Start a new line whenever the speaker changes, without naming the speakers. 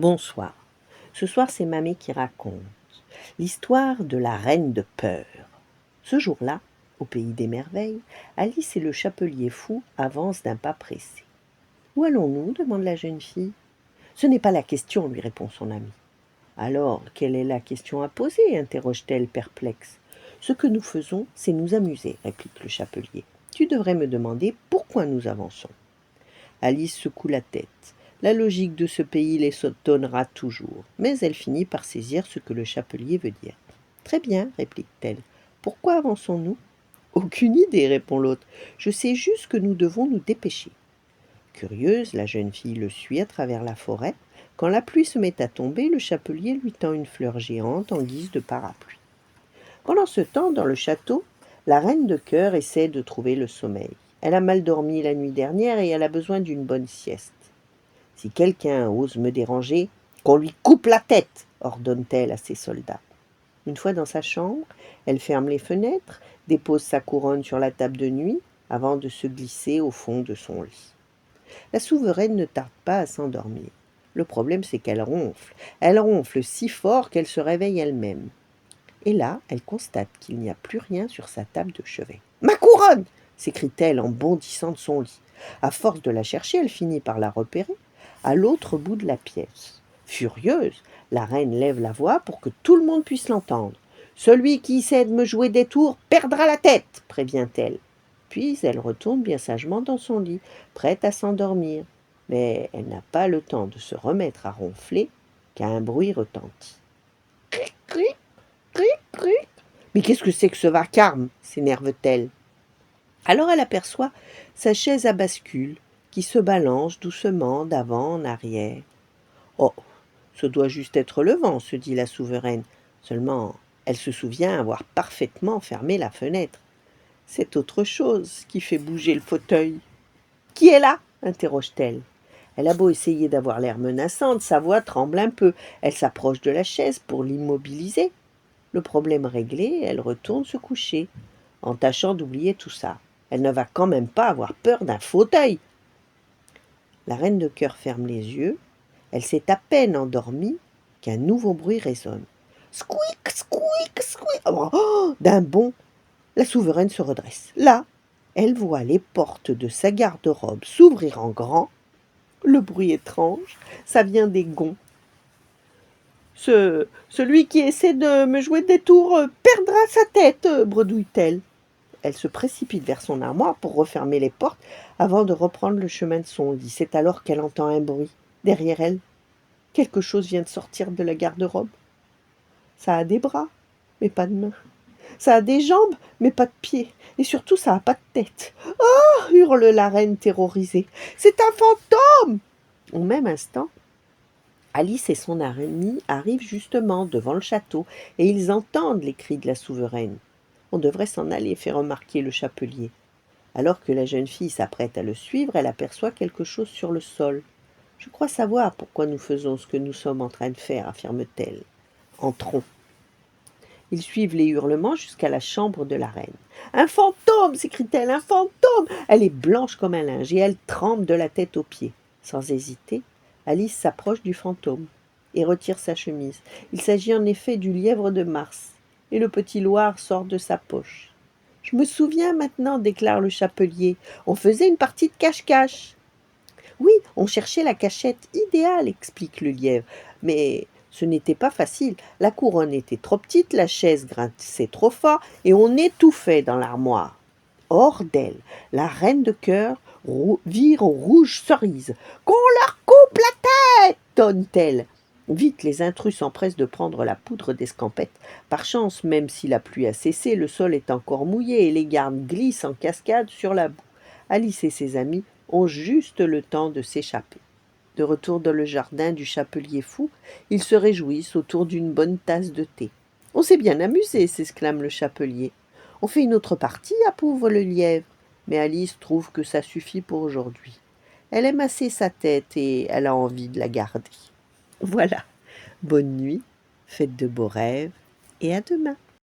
Bonsoir. Ce soir, c'est Mamie qui raconte l'histoire de la reine de peur. Ce jour-là, au pays des merveilles, Alice et le chapelier fou avancent d'un pas pressé. Où allons-nous demande la jeune fille. Ce n'est pas la question, lui répond son ami. Alors, quelle est la question à poser interroge-t-elle perplexe. Ce que nous faisons, c'est nous amuser, réplique le chapelier. Tu devrais me demander pourquoi nous avançons. Alice secoue la tête. La logique de ce pays les s'étonnera toujours, mais elle finit par saisir ce que le chapelier veut dire. Très bien, réplique-t-elle. Pourquoi avançons-nous? Aucune idée, répond l'autre. Je sais juste que nous devons nous dépêcher. Curieuse, la jeune fille le suit à travers la forêt. Quand la pluie se met à tomber, le chapelier lui tend une fleur géante en guise de parapluie. Pendant ce temps, dans le château, la reine de cœur essaie de trouver le sommeil. Elle a mal dormi la nuit dernière et elle a besoin d'une bonne sieste. Si quelqu'un ose me déranger, qu'on lui coupe la tête, ordonne-t-elle à ses soldats. Une fois dans sa chambre, elle ferme les fenêtres, dépose sa couronne sur la table de nuit, avant de se glisser au fond de son lit. La souveraine ne tarde pas à s'endormir. Le problème, c'est qu'elle ronfle. Elle ronfle si fort qu'elle se réveille elle-même. Et là, elle constate qu'il n'y a plus rien sur sa table de chevet. « Ma couronne !» s'écrie-t-elle en bondissant de son lit. À force de la chercher, elle finit par la repérer à l'autre bout de la pièce. Furieuse, la reine lève la voix pour que tout le monde puisse l'entendre. « Celui qui essaie de me jouer des tours perdra la tête !» prévient-elle. Puis elle retourne bien sagement dans son lit, prête à s'endormir. Mais elle n'a pas le temps de se remettre à ronfler qu'un bruit retentit. « Cric, cric, cric, cric !»« Mais qu'est-ce que c'est que ce vacarme ?» s'énerve-t-elle. Alors elle aperçoit sa chaise à bascule qui se balance doucement d'avant en arrière. « Oh, ce doit juste être le vent, se dit la souveraine. Seulement, elle se souvient avoir parfaitement fermé la fenêtre. C'est autre chose qui fait bouger le fauteuil. « Qui est là ?» interroge-t-elle. Elle a beau essayer d'avoir l'air menaçante, sa voix tremble un peu. Elle s'approche de la chaise pour l'immobiliser. Le problème réglé, elle retourne se coucher, en tâchant d'oublier tout ça. Elle ne va quand même pas avoir peur d'un fauteuil. La reine de cœur ferme les yeux. Elle s'est à peine endormie qu'un nouveau bruit résonne. Squeak, squeak, squeak. Oh, d'un bond, la souveraine se redresse. Là, elle voit les portes de sa garde-robe s'ouvrir en grand. Le bruit étrange, ça vient des gonds. Celui qui essaie de me jouer des tours perdra sa tête, bredouille-t-elle. Elle se précipite vers son armoire pour refermer les portes avant de reprendre le chemin de son lit. C'est alors qu'elle entend un bruit. Derrière elle, quelque chose vient de sortir de la garde-robe. Ça a des bras, mais pas de mains. Ça a des jambes, mais pas de pieds. Et surtout, ça n'a pas de tête. « Oh !» hurle la reine terrorisée. « C'est un fantôme !» Au même instant, Alice et son amie arrivent justement devant le château et ils entendent les cris de la souveraine. On devrait s'en aller, fait remarquer le chapelier. Alors que la jeune fille s'apprête à le suivre, elle aperçoit quelque chose sur le sol. « Je crois savoir pourquoi nous faisons ce que nous sommes en train de faire, affirme-t-elle. Entrons. Ils suivent les hurlements jusqu'à la chambre de la reine. « Un fantôme !» s'écrie-t-elle, « un fantôme !» Elle est blanche comme un linge et elle tremble de la tête aux pieds. Sans hésiter, Alice s'approche du fantôme et retire sa chemise. Il s'agit en effet du lièvre de Mars, et le petit Loir sort de sa poche. « Je me souviens maintenant, déclare le chapelier, on faisait une partie de cache-cache. »« Oui, on cherchait la cachette idéale, explique le lièvre, mais ce n'était pas facile. La couronne était trop petite, la chaise grinçait trop fort, et on étouffait dans l'armoire. » Hors d'elle, la reine de cœur vire au rouge cerise. « Qu'on leur coupe la tête !» tonne-t-elle. Vite, les intrus s'empressent de prendre la poudre d'escampette. Par chance, même si la pluie a cessé, le sol est encore mouillé et les gardes glissent en cascade sur la boue. Alice et ses amis ont juste le temps de s'échapper. De retour dans le jardin du chapelier fou, ils se réjouissent autour d'une bonne tasse de thé. « On s'est bien amusé !» s'exclame le chapelier. « On fait une autre partie ?» approuve le lièvre. Mais Alice trouve que ça suffit pour aujourd'hui. Elle aime assez sa tête et elle a envie de la garder. Voilà, bonne nuit, faites de beaux rêves et à demain.